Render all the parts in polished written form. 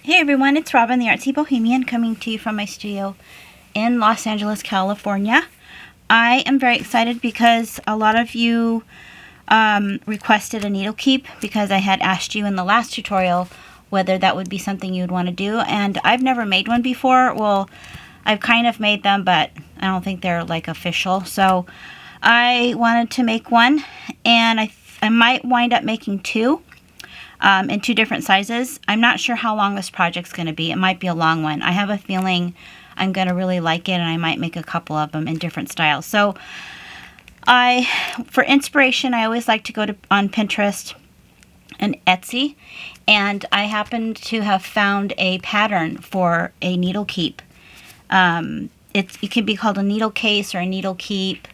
Hey everyone, it's Robin the Artsy Bohemian coming to you from my studio in Los Angeles, California. I am very excited because a lot of you requested a needle keep because I had asked you in the last tutorial whether that would be something you'd want to do, and I've never made one before. Well, I've kind of made them, but I don't think they're like official. So I wanted to make one, and I might wind up making two. In two different sizes. I'm not sure how long this project's going to be. It might be a long one. I have a feeling I'm going to really like it, and I might make a couple of them in different styles. So for inspiration, I always like to go on Pinterest and Etsy, and I happened to have found a pattern for a needle keep. It can be called a needle case or a needle keep,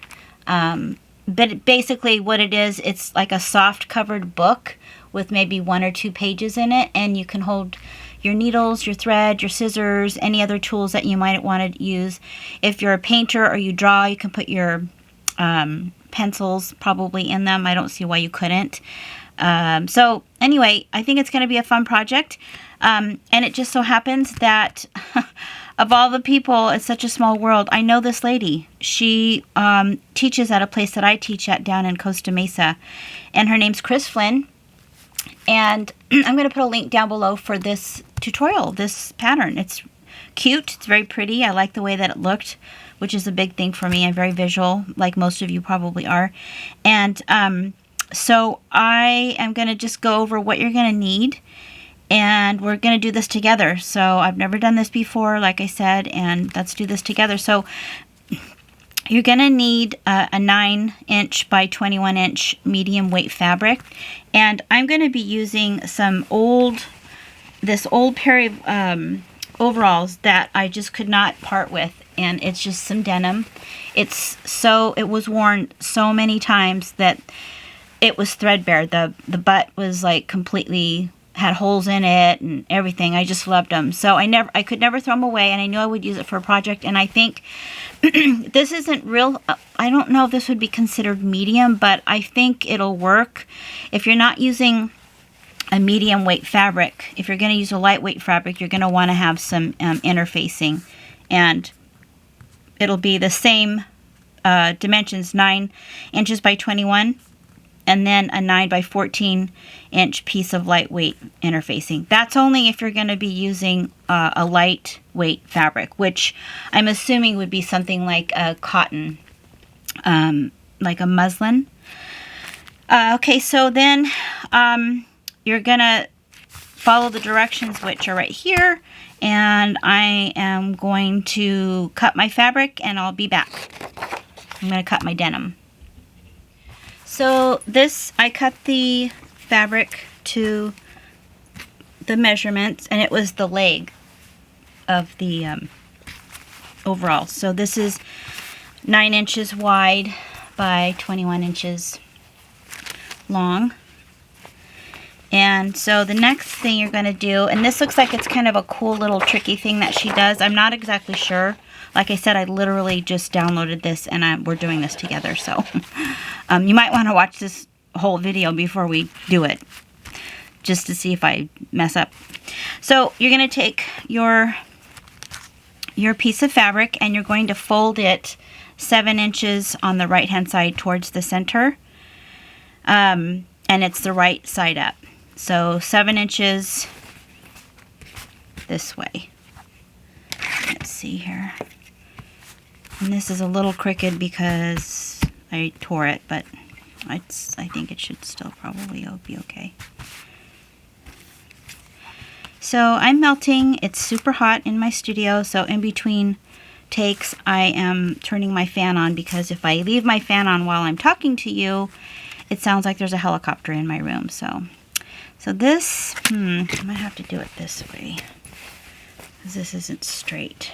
but basically what it is, it's like a soft covered book with maybe 1 or 2 pages in it, and you can hold your needles, your thread, your scissors, any other tools that you might want to use. If you're a painter or you draw, you can put your pencils probably in them. I don't see why you couldn't. So anyway, I think it's going to be a fun project, and it just so happens that of all the people, it's such a small world. I know this lady. She teaches at a place that I teach at down in Costa Mesa, and her name's Chris Flynn. And I'm going to put a link down below for this tutorial, this pattern. It's cute. It's very pretty. I like the way that it looked, which is a big thing for me. I'm very visual, like most of you probably are. And so I am going to just go over what you're going to need. And we're going to do this together. So I've never done this before, like I said, and let's do this together. So you're going to need a 9-inch by 21-inch medium weight fabric. And I'm going to be using this old pair of overalls that I just could not part with. And it's just some denim. It was worn so many times that it was threadbare. The butt was like completely had holes in it and everything. I just loved them. So I could never throw them away, and I knew I would use it for a project. And I think this isn't real. I don't know if this would be considered medium, but I think it'll work. If you're not using a medium weight fabric, if you're going to use a lightweight fabric, you're going to want to have some interfacing, and it'll be the same dimensions, 9 inches by 21. And then a 9 by 14 inch piece of lightweight interfacing. That's only if you're going to be using a lightweight fabric, which I'm assuming would be something like a cotton, like a muslin. Okay, so then you're going to follow the directions, which are right here. And I am going to cut my fabric, and I'll be back. I'm going to cut my denim. So I cut the fabric to the measurements, and it was the leg of the overall. So this is 9 inches wide by 21 inches long. And so the next thing you're going to do, and this looks like it's kind of a cool little tricky thing that she does. I'm not exactly sure. Like I said, I literally just downloaded this, and we're doing this together. So you might want to watch this whole video before we do it, just to see if I mess up. So you're going to take your piece of fabric, and you're going to fold it 7 inches on the right-hand side towards the center. And it's the right side up. So 7 inches this way. Let's see here. And this is a little crooked because I tore it, but I think it should still probably be okay. So I'm melting. It's super hot in my studio, so in between takes I am turning my fan on, because if I leave my fan on while I'm talking to you, it sounds like there's a helicopter in my room. So this, I might have to do it this way, because this isn't straight.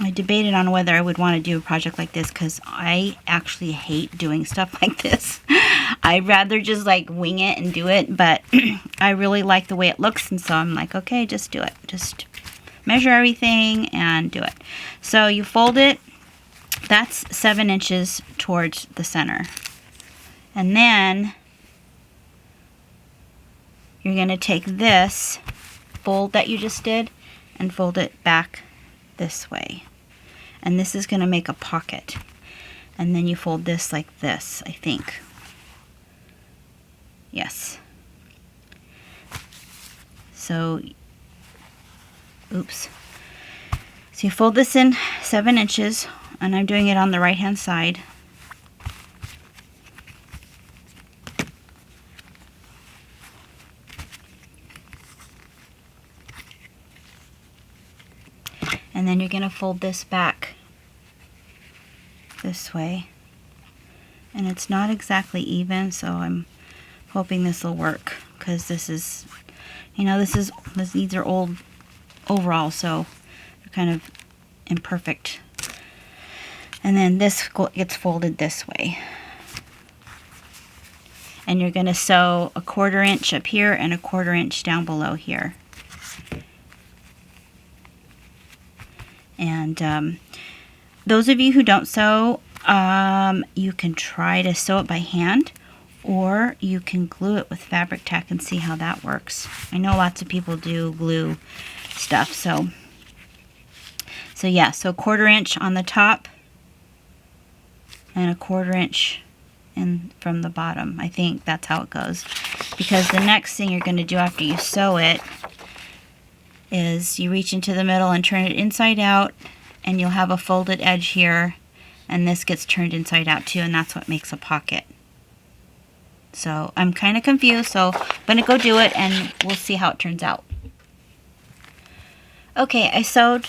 I debated on whether I would want to do a project like this, because I actually hate doing stuff like this. I'd rather just like wing it and do it, but I really like the way it looks, and so I'm like, okay, just do it. Just measure everything and do it. So you fold it. That's 7 inches towards the center. And then you're going to take this fold that you just did and fold it back this way. And this is going to make a pocket. And then you fold this like this, I think. Yes. So, oops. So you fold this in 7 inches, and I'm doing it on the right hand side. And then you're going to fold this back this way. And it's not exactly even, so I'm hoping this will work, because this is, you know, these are old overalls, so they're kind of imperfect. And then this gets folded this way. And you're going to sew a 1/4 inch up here and a 1/4 inch down below here. And those of you who don't sew, you can try to sew it by hand, or you can glue it with fabric tack and see how that works. I know lots of people do glue stuff, so yeah, so 1/4 inch on the top and a 1/4 inch in from the bottom. I think that's how it goes, because the next thing you're going to do after you sew it is you reach into the middle and turn it inside out, and you'll have a folded edge here, and this gets turned inside out too, and that's what makes a pocket. So I'm kind of confused, so I'm going to go do it and we'll see how it turns out. Okay, I sewed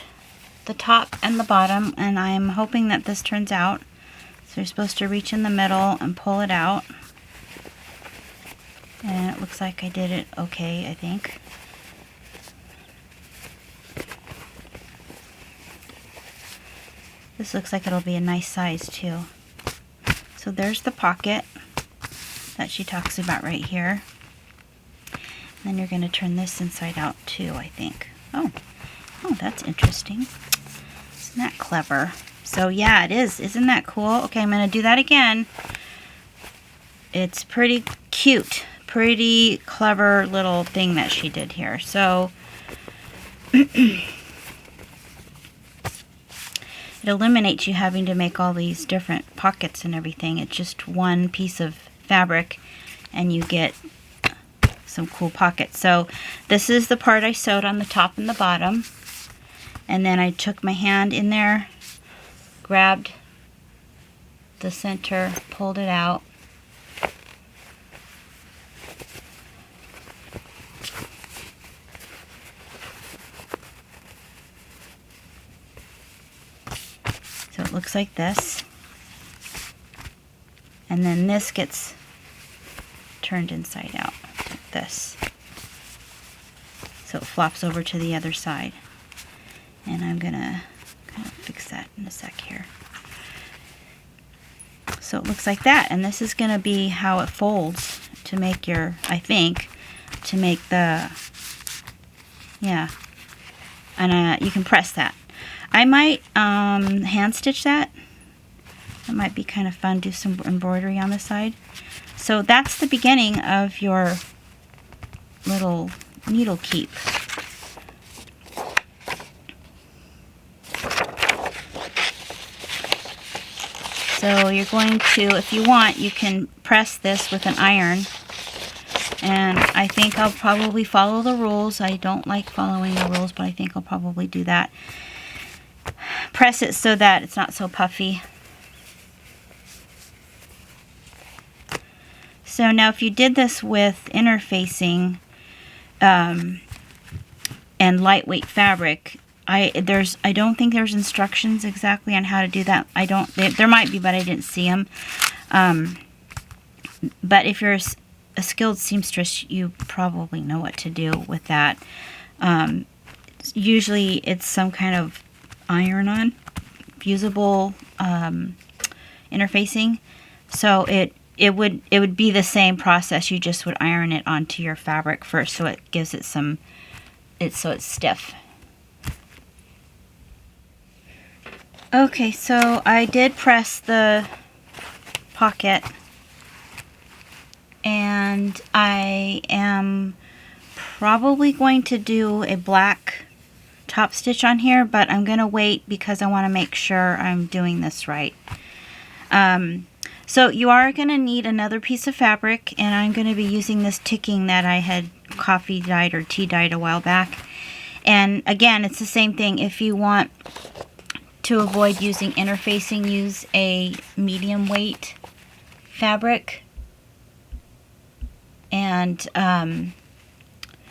the top and the bottom, and I'm hoping that this turns out. So you're supposed to reach in the middle and pull it out. And it looks like I did it okay, I think. This looks like it'll be a nice size too. So there's the pocket that she talks about right here. Then you're going to turn this inside out too, I think. Oh, that's interesting. Isn't that clever? So yeah, it is. Isn't that cool? Okay, I'm going to do that again. It's pretty cute. Pretty clever little thing that she did here. So it eliminates you having to make all these different pockets and everything. It's just one piece of fabric and you get some cool pockets. So this is the part I sewed on the top and the bottom, and then I took my hand in there, grabbed the center, pulled it out, so it looks like this, and then this gets turned inside out like this, so it flops over to the other side. And I'm gonna kind of fix that in a sec here. So it looks like that, and this is gonna be how it folds to make your, I think, to make the, yeah, and you can press that. I might hand stitch that. That might be kind of fun. Do some embroidery on the side. So that's the beginning of your little needle keep. So you're going to, if you want, you can press this with an iron. And I think I'll probably follow the rules. I don't like following the rules, but I think I'll probably do that. Press it so that it's not so puffy. So now if you did this with interfacing and lightweight fabric, I don't think there's instructions exactly on how to do that. There might be, but I didn't see them. But if you're a skilled seamstress, you probably know what to do with that. Usually it's some kind of iron-on fusible interfacing. So it would be the same process. You just would iron it onto your fabric first, so it gives it so it's stiff. Okay, so I did press the pocket, and I am probably going to do a black top stitch on here, but I'm going to wait because I want to make sure I'm doing this right. So you are going to need another piece of fabric, and I'm going to be using this ticking that I had coffee dyed or tea dyed a while back. And again, it's the same thing. If you want to avoid using interfacing, use a medium weight fabric. And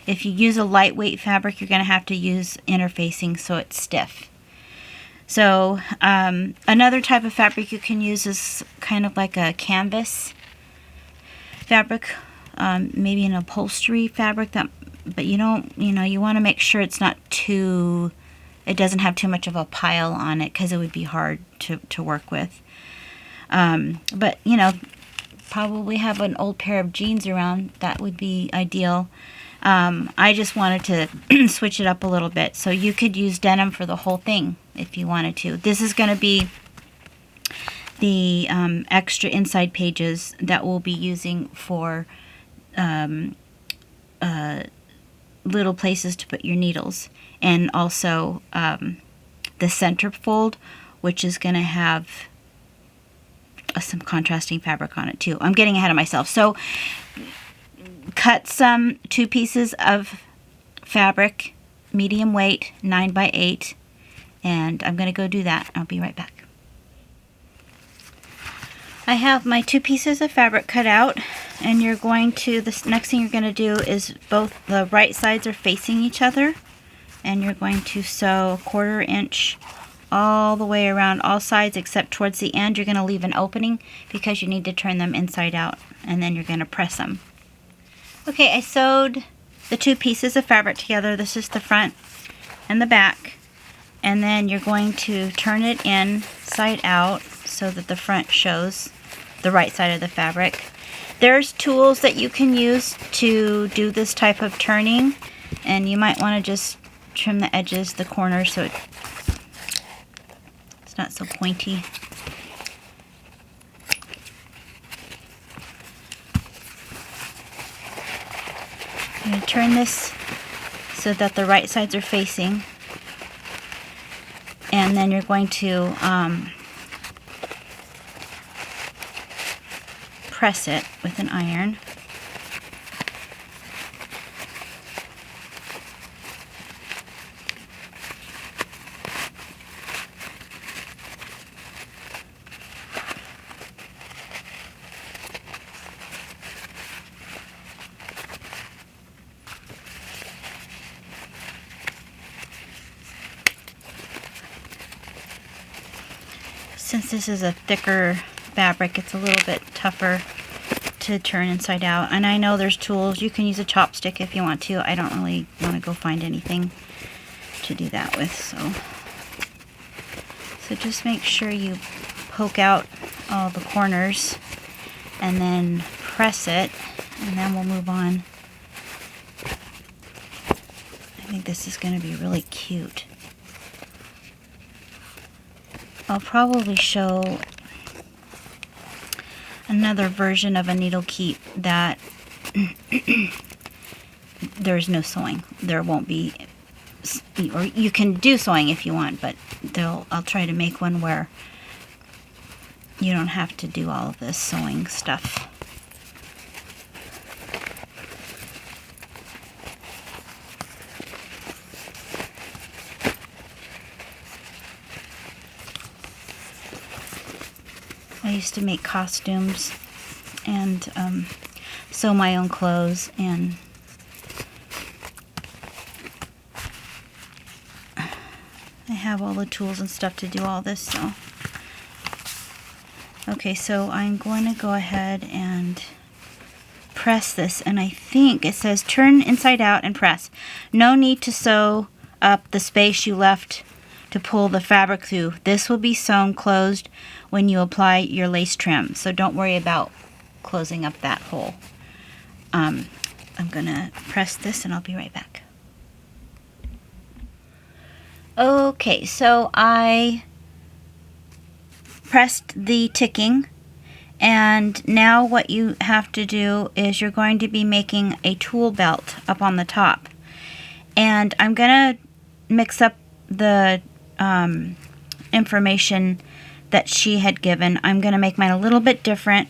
if you use a lightweight fabric, you're going to have to use interfacing so it's stiff. So another type of fabric you can use is kind of like a canvas fabric, maybe an upholstery fabric. But you want to make sure it's not too, it doesn't have too much of a pile on it, because it would be hard to work with. But probably have an old pair of jeans around. That would be ideal. I just wanted to switch it up a little bit. So you could use denim for the whole thing if you wanted to. This is going to be the extra inside pages that we'll be using for little places to put your needles. And also the center fold, which is going to have some contrasting fabric on it too. I'm getting ahead of myself. So cut some 2 pieces of fabric, medium weight, 9x8, and I'm going to go do that. I'll be right back. I have my 2 pieces of fabric cut out, and you're going to, the next thing you're going to do is both the right sides are facing each other, and you're going to sew 1/4 inch all the way around all sides, except towards the end you're going to leave an opening because you need to turn them inside out, and then you're going to press them. Okay, I sewed the 2 pieces of fabric together. This is the front and the back, and then you're going to turn it inside out so that the front shows the right side of the fabric. There's tools that you can use to do this type of turning, and you might want to just trim the edges, the corners, so it's not so pointy. I'm going to turn this so that the right sides are facing, and then you're going to press it with an iron. Since this is a thicker fabric, it's a little bit tougher to turn inside out. And I know there's tools. You can use a chopstick if you want to. I don't really want to go find anything to do that with. So just make sure you poke out all the corners and then press it, and then we'll move on. I think this is going to be really cute. I'll probably show another version of a needle keep that there's no sewing. There won't be, or you can do sewing if you want, but I'll try to make one where you don't have to do all of this sewing stuff. I used to make costumes and sew my own clothes, and I have all the tools and stuff to do all this. So okay, so I'm going to go ahead and press this, and I think it says turn inside out and press. No need to sew up the space you left to pull the fabric through. This will be sewn closed when you apply your lace trim, so don't worry about closing up that hole. I'm gonna press this and I'll be right back. Okay, so I pressed the ticking, And now what you have to do is you're going to be making a tool belt up on the top. And I'm going to mix up the information that she had given. I'm going to make mine a little bit different,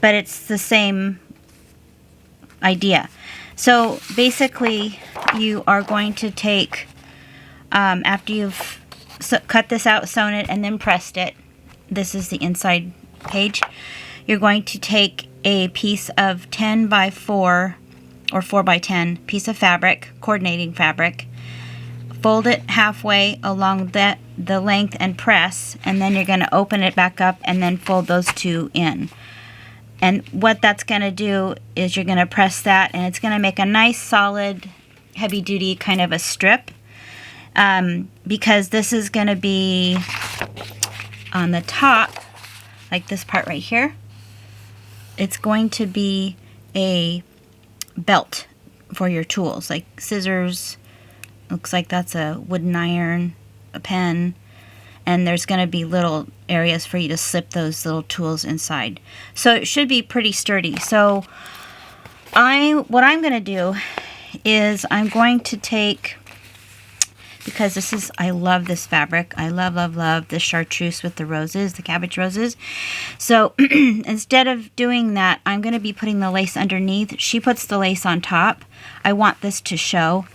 but it's the same idea. So basically, you are going to take, after you've cut this out, sewn it, and then pressed it, this is the inside page, you're going to take a piece of 10 by 4 or 4 by 10 piece of fabric, coordinating fabric, fold it halfway along the length and press, and then you're going to open it back up and then fold those two in. And what that's going to do is you're going to press that, and it's going to make a nice solid heavy duty kind of a strip, because this is going to be on the top, like this part right here. It's going to be a belt for your tools, like scissors. Looks like that's a wooden iron, a pen, and there's going to be little areas for you to slip those little tools inside. So it should be pretty sturdy. So what I'm going to do is I'm going to take, because this is, I love this fabric. I love, love, love this chartreuse with the roses, the cabbage roses. So instead of doing that, I'm going to be putting the lace underneath. She puts the lace on top. I want this to show.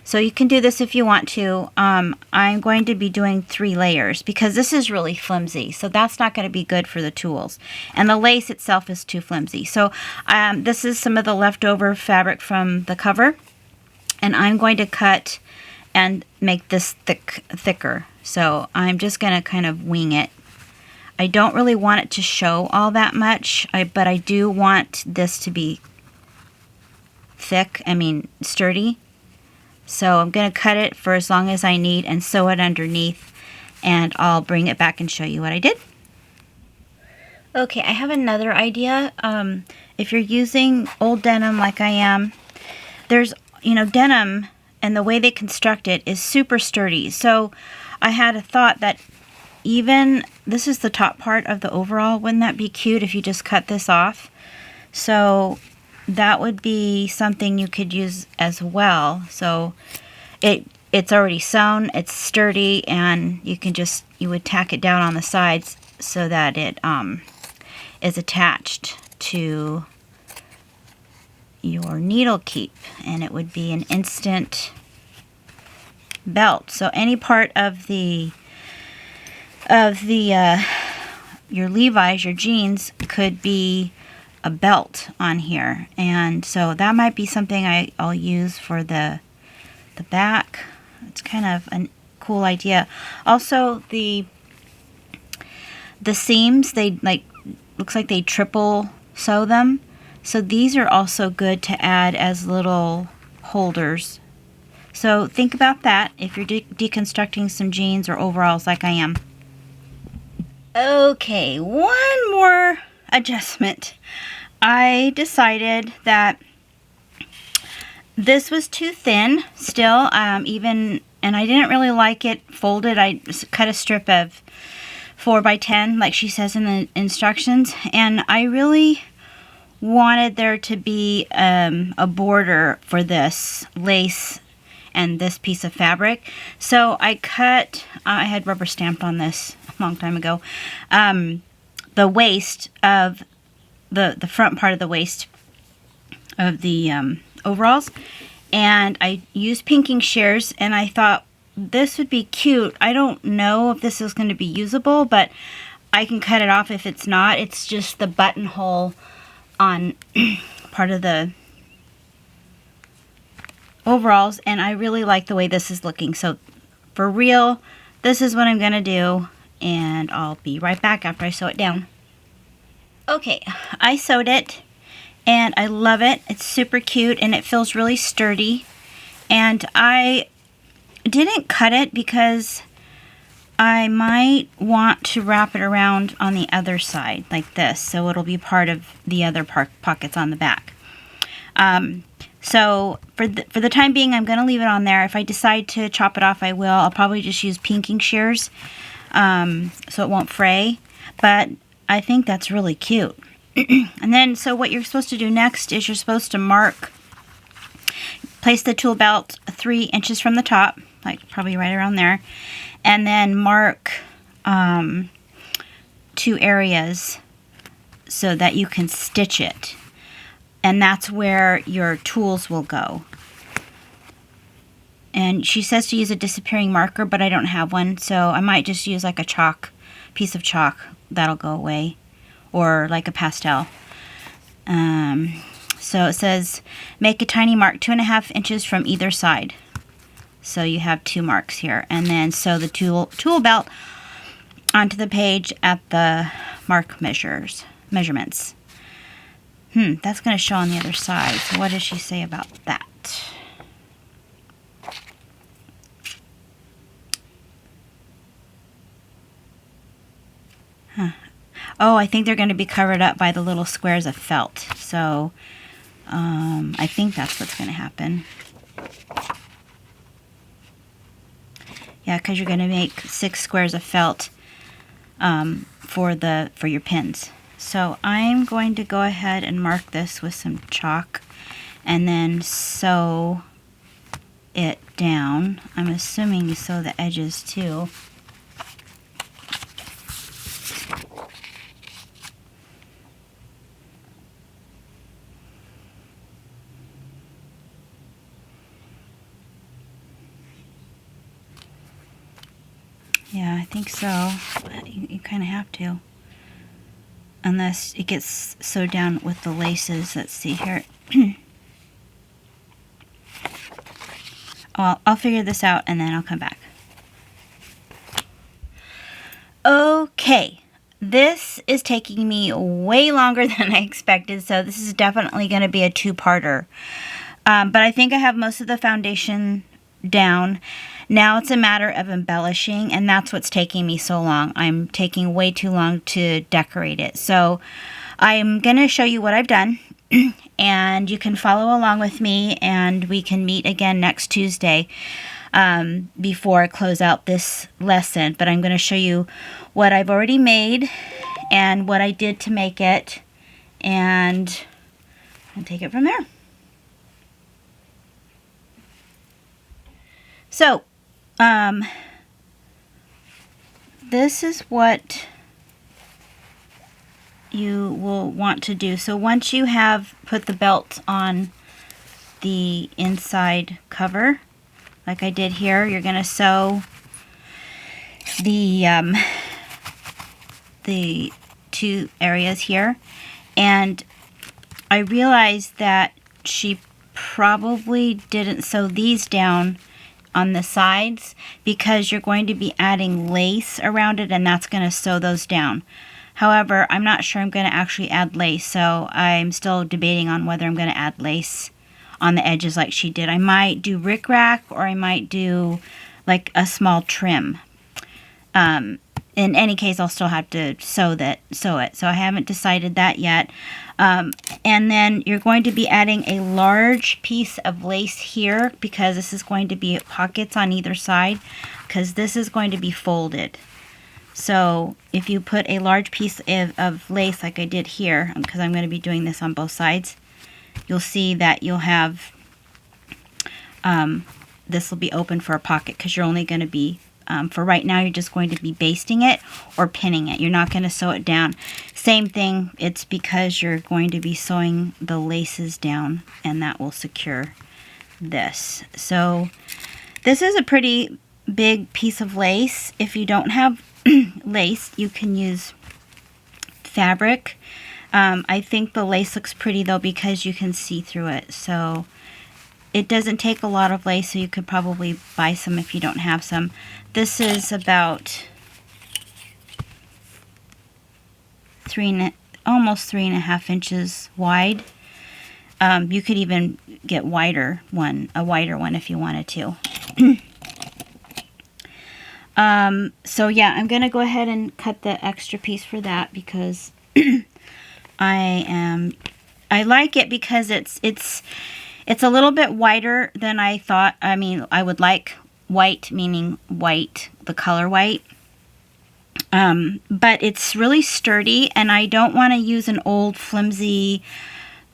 So you can do this if you want to. I'm going to be doing 3 layers because this is really flimsy. So that's not going to be good for the tools. And the lace itself is too flimsy. So this is some of the leftover fabric from the cover. And I'm going to cut and make this thicker. So I'm just going to kind of wing it. I don't really want it to show all that much, but I do want this to be thick, sturdy. So I'm going to cut it for as long as I need and sew it underneath, and I'll bring it back and show you what I did. Okay, I have another idea. If you're using old denim like I am, there's, denim, and the way they construct it is super sturdy. So I had a thought that even, this is the top part of the overall, wouldn't that be cute if you just cut this off? So that would be something you could use as well. So it's already sewn, it's sturdy, and you would tack it down on the sides so that it is attached to your needle keep, and it would be an instant belt. So any part of your Levi's, your jeans, could be a belt on here, and so that might be something I'll use for the back. It's kind of a cool idea. Also, the seams, looks like they triple sew them. So these are also good to add as little holders. So think about that if you're deconstructing some jeans or overalls like I am. Okay, one more adjustment. I decided that this was too thin still, and I didn't really like it folded. I cut a strip of 4 by 10 like she says in the instructions, and I really wanted there to be a border for this lace and this piece of fabric. So I cut, I had rubber stamped on this a long time ago, the waist of the front part of the waist of the overalls, and I used pinking shears, and I thought this would be cute. I don't know if this is going to be usable, but I can cut it off if it's not. It's just the buttonhole on part of the overalls, and I really like the way this is looking. So for real, this is what I'm gonna do, and I'll be right back after I sew it down. Okay, I sewed it, and I love it. It's super cute, and it feels really sturdy. And I didn't cut it because I might want to wrap it around on the other side like this, so it'll be part of the other pockets on the back. So for the time being, I'm going to leave it on there. If I decide to chop it off, I will. I'll probably just use pinking shears so it won't fray, but I think that's really cute. And then, so what you're supposed to do next is you're supposed to mark, place the tool belt 3 inches from the top, like probably right around there, and then mark 2 areas so that you can stitch it. And that's where your tools will go. And she says to use a disappearing marker, but I don't have one, so I might just use like a piece of chalk. That'll go away. Or like a pastel. So it says, make a tiny mark 2.5 inches from either side. So you have 2 marks here. And then sew the tool belt onto the page at the mark measurements. That's going to show on the other side. So what does she say about that? Oh, I think they're going to be covered up by the little squares of felt. So, I think that's what's going to happen. Yeah, because you're going to make 6 squares of felt for your pins. So I'm going to go ahead and mark this with some chalk and then sew it down. I'm assuming you sew the edges too. Yeah, I think so. You kind of have to. Unless it gets sewed down with the laces. Let's see here. Well, I'll figure this out and then I'll come back. Okay. This is taking me way longer than I expected, so this is definitely going to be a 2-parter. But I think I have most of the foundation down. Now it's a matter of embellishing, and that's what's taking me so long. I'm taking way too long to decorate it. So I'm going to show you what I've done, and you can follow along with me, and we can meet again next Tuesday before I close out this lesson. But I'm going to show you what I've already made and what I did to make it, and I'll take it from there. So, this is what you will want to do. So once you have put the belt on the inside cover, like I did here, you're going to sew the 2 areas here. And I realized that she probably didn't sew these down on the sides because you're going to be adding lace around it, and that's going to sew those down. However, I'm not sure I'm going to actually add lace, so I'm still debating on whether I'm going to add lace on the edges like she did. I might do rickrack, or I might do like a small trim. In any case, I'll still have to sew it. So I haven't decided that yet. And then you're going to be adding a large piece of lace here, because this is going to be pockets on either side, because this is going to be folded. So if you put a large piece of lace like I did here, because I'm going to be doing this on both sides, you'll see that you'll have, this will be open for a pocket, because you're only going to be, for right now, you're just going to be basting it or pinning it. You're not going to sew it down. Same thing, it's because you're going to be sewing the laces down, and that will secure this. So this is a pretty big piece of lace. If you don't have lace, you can use fabric. I think the lace looks pretty though, because you can see through it. So it doesn't take a lot of lace, so you could probably buy some if you don't have some. This is about almost 3.5 inches wide. You could even get a wider one if you wanted to. So yeah, I'm gonna go ahead and cut the extra piece for that, because I like it because it's a little bit wider than I thought. I mean, I would like white, meaning white, the color white. But it's really sturdy, and I don't want to use an old flimsy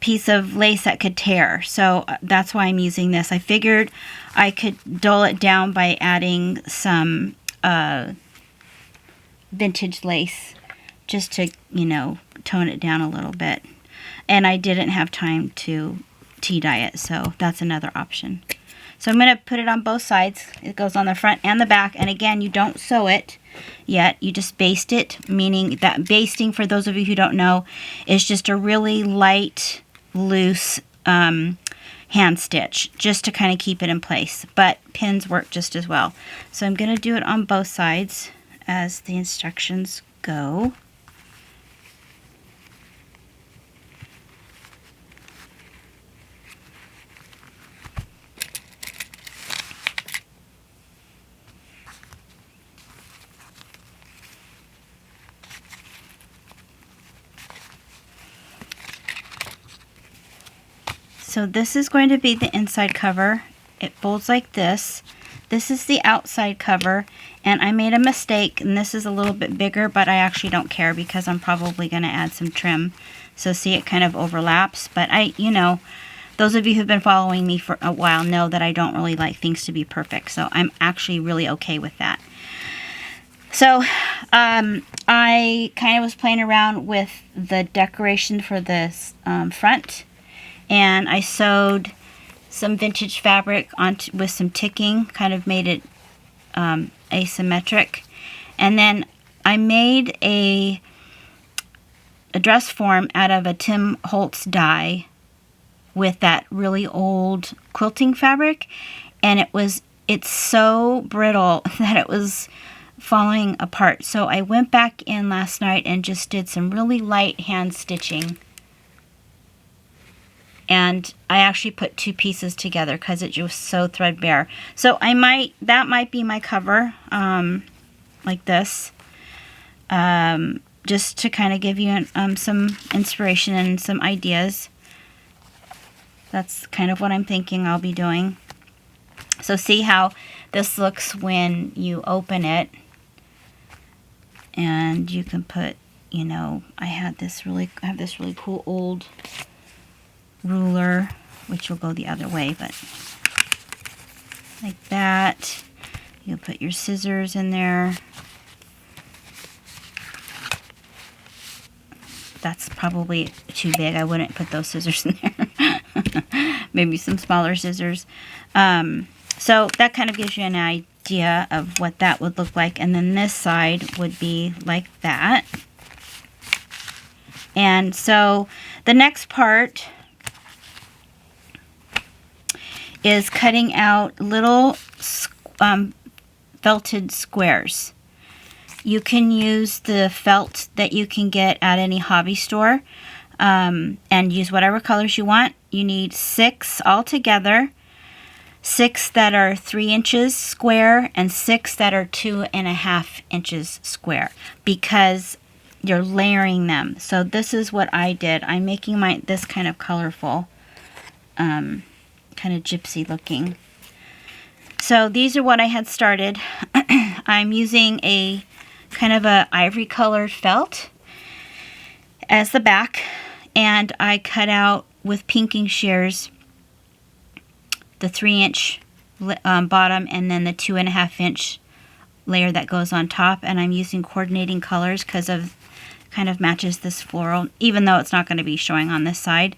piece of lace that could tear. So that's why I'm using this. I figured I could dull it down by adding some vintage lace just to, you know, tone it down a little bit. And I didn't have time to tea dye it, so that's another option. So I'm going to put it on both sides. It goes on the front and the back. And again, you don't sew it yet. You just baste it, meaning that basting, for those of you who don't know, is just a really light, loose hand stitch, just to kind of keep it in place. But pins work just as well. So I'm going to do it on both sides as the instructions go. So this is going to be the inside cover. It folds like this. This is the outside cover, and I made a mistake, and this is a little bit bigger, but I actually don't care because I'm probably going to add some trim. So see, it kind of overlaps, but you know, those of you who've been following me for a while know that I don't really like things to be perfect, so I'm actually really okay with that. So I kind of was playing around with the decoration for this front. And I sewed some vintage fabric onto with some ticking, kind of made it asymmetric. And then I made a dress form out of a Tim Holtz dye with that really old quilting fabric, and it's so brittle that it was falling apart. So I went back in last night and just did some really light hand stitching. And I actually put two pieces together because it was so threadbare. So that might be my cover, like this, just to kind of give you some inspiration and some ideas. That's kind of what I'm thinking I'll be doing. So see how this looks when you open it, and you can put, you know, I have this really cool old ruler, which will go the other way, but like that. You'll put your scissors in there. That's probably too big. I wouldn't put those scissors in there. Maybe some smaller scissors. So that kind of gives you an idea of what that would look like. And then this side would be like that. And so the next part is cutting out little felted squares. You can use the felt that you can get at any hobby store, and use whatever colors you want. You need 6 altogether, 6 that are 3 inches square and 6 that are 2.5 inches square, because you're layering them. So this is what I did. I'm making this kind of colorful, kind of gypsy looking. So these are what I had started. I'm using a kind of a ivory colored felt as the back, and I cut out with pinking shears the 3-inch bottom and then the 2.5-inch layer that goes on top, and I'm using coordinating colors because of kind of matches this floral, even though it's not going to be showing on this side.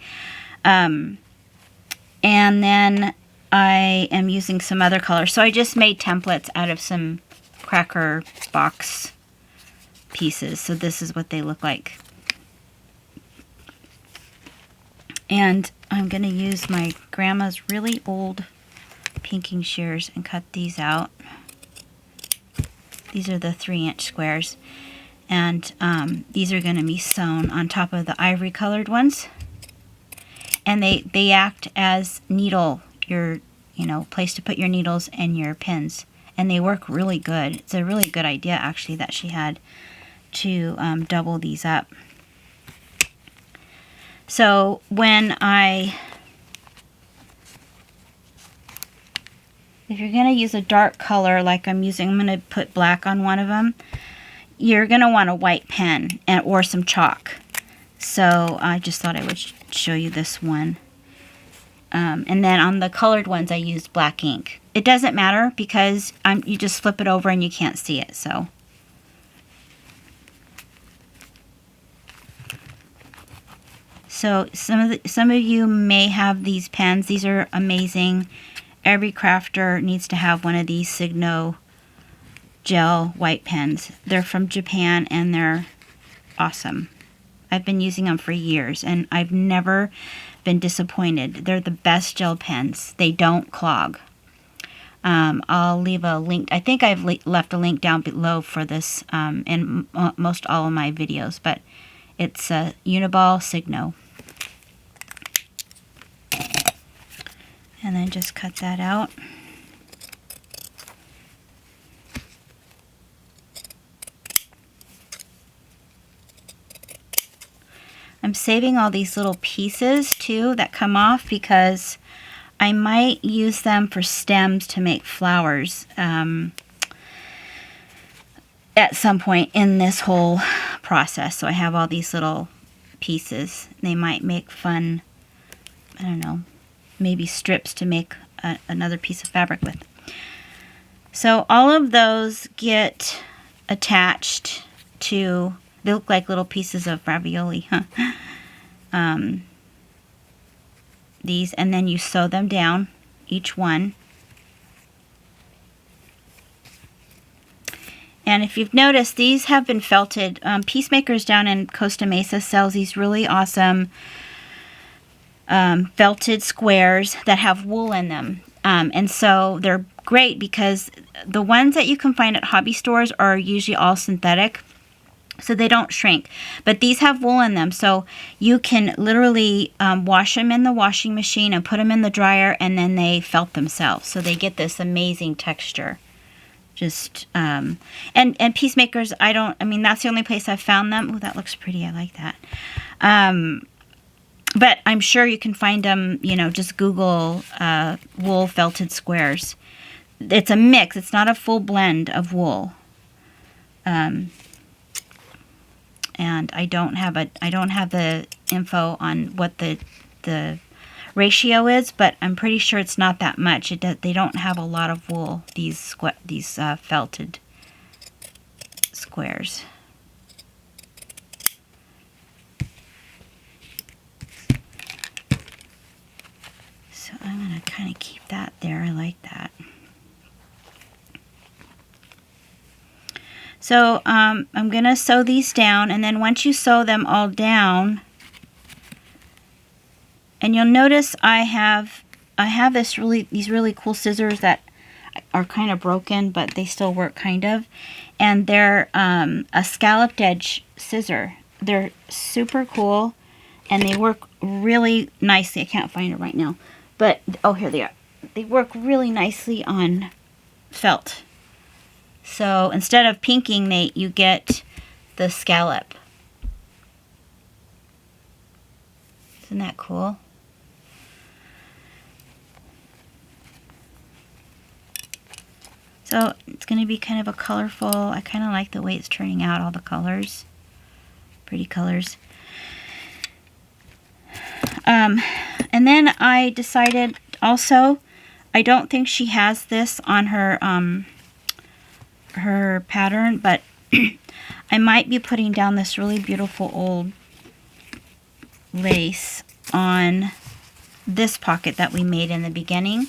And then I am using some other colors. So I just made templates out of some cracker box pieces. So this is what they look like. And I'm going to use my grandma's really old pinking shears and cut these out. These are the 3-inch squares. And these are going to be sewn on top of the ivory colored ones. And they act as needle, place to put your needles and your pins. And they work really good. It's a really good idea, actually, that she had to double these up. So when if you're going to use a dark color like I'm using, I'm going to put black on one of them. you're going to want a white pen or some chalk. So I just thought I would show you this one. And then on the colored ones, I used black ink. It doesn't matter because you just flip it over and you can't see it. So some of you may have these pens. These are amazing. Every crafter needs to have one of these Signo gel white pens. They're from Japan and they're awesome. I've been using them for years and I've never been disappointed. They're the best gel pens. They don't clog. I'll leave a link. I think I've left a link down below for this in most all of my videos, but it's Uniball Signo. And then just cut that out. I'm saving all these little pieces too that come off because I might use them for stems to make flowers at some point in this whole process. So I have all these little pieces. They might make fun, I don't know, maybe strips to make another piece of fabric with. So all of those get attached to, they look like little pieces of ravioli, huh? These, and then you sew them down, each one. And if you've noticed, these have been felted. Peacemakers down in Costa Mesa sells these really awesome felted squares that have wool in them. And so they're great because the ones that you can find at hobby stores are usually all synthetic, so they don't shrink. But these have wool in them, so you can literally wash them in the washing machine and put them in the dryer, and then they felt themselves. So they get this amazing texture. Just and Peacemakers, I mean, that's the only place I've found them. Oh, that looks pretty. I like that. But I'm sure you can find them, you know, just Google wool felted squares. It's a mix. It's not a full blend of wool. And I don't have the info on what the ratio is, but I'm pretty sure it's not that much. They don't have a lot of wool, these felted squares. So I'm going to kind of keep that there. I like that. So I'm going to sew these down, and then once you sew them all down, and you'll notice I have these really cool scissors that are kind of broken, but they still work kind of, and they're a scalloped edge scissor. They're super cool, and they work really nicely. I can't find it right now, but oh, here they are. They work really nicely on felt. So instead of pinking, you get the scallop. Isn't that cool? So it's going to be kind of a colorful, I kind of like the way it's turning out, all the colors. Pretty colors. And then I decided also, I don't think she has this on her her pattern, but I might be putting down this really beautiful old lace on this pocket that we made in the beginning.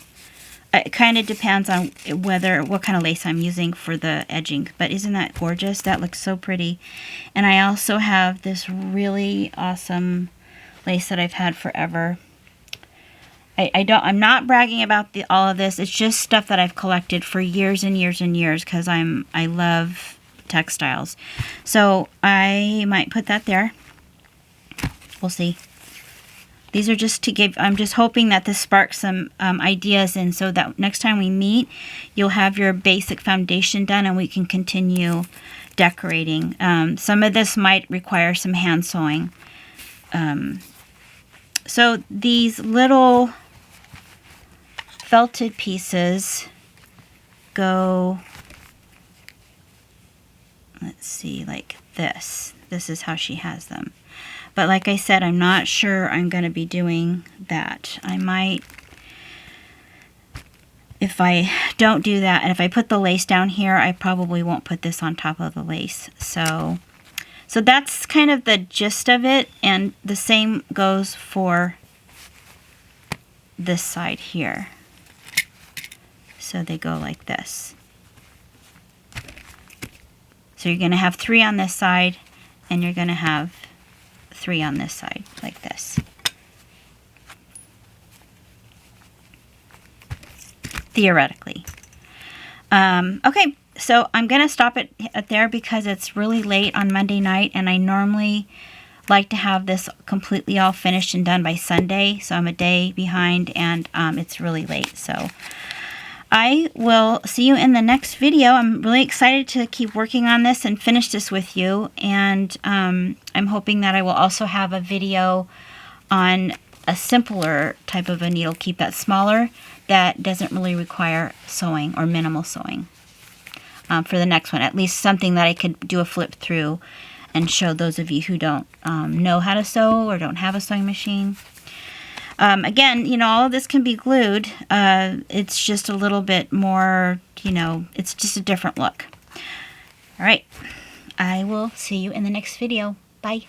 It kind of depends on what kind of lace I'm using for the edging, but isn't that gorgeous? That looks so pretty. And I also have this really awesome lace that I've had forever. I'm not bragging about all of this. It's just stuff that I've collected for years and years and years because I love textiles. So I might put that there. We'll see. These are just to give, I'm just hoping that this sparks some ideas, and so that next time we meet, you'll have your basic foundation done and we can continue decorating. Some of this might require some hand sewing. So these little felted pieces go, let's see, like this. This is how she has them. But like I said, I'm not sure I'm going to be doing that. I might, if I don't do that, and if I put the lace down here, I probably won't put this on top of the lace. So that's kind of the gist of it, and the same goes for this side here. So they go like this. So you're going to have 3 on this side, and you're going to have 3 on this side, like this. Theoretically. Okay, so I'm going to stop it there because it's really late on Monday night, and I normally like to have this completely all finished and done by Sunday, so I'm a day behind, and it's really late. So I will see you in the next video. I'm really excited to keep working on this and finish this with you, and I'm hoping that I will also have a video on a simpler type of a needle keep that's smaller, that doesn't really require sewing or minimal sewing for the next one. At least something that I could do a flip through and show those of you who don't know how to sew or don't have a sewing machine. Again, you know, all of this can be glued. It's just a little bit more, you know, it's just a different look. All right. I will see you in the next video. Bye.